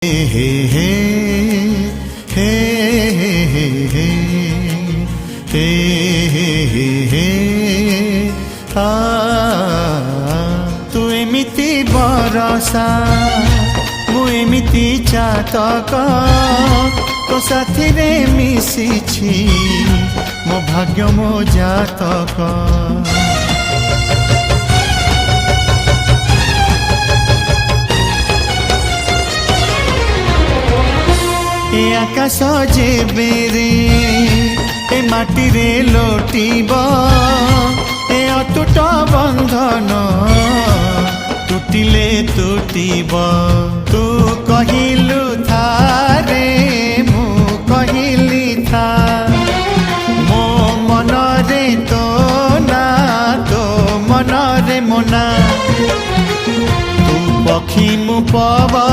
हे हे हे हे हे हे हे हे आ तू एमिति बरसा मु एमिति चातक तो साथी रे मिशिछि मो भाग्य मो जातक ए आकाश जेबेरे ए माटी रे लोटिब ए अटूट बंधन टूटिले टूटिब तू कहिलु थारे मु कहिली था मो मन रे तो ना मन रे मोना तू पक्षी मु पवन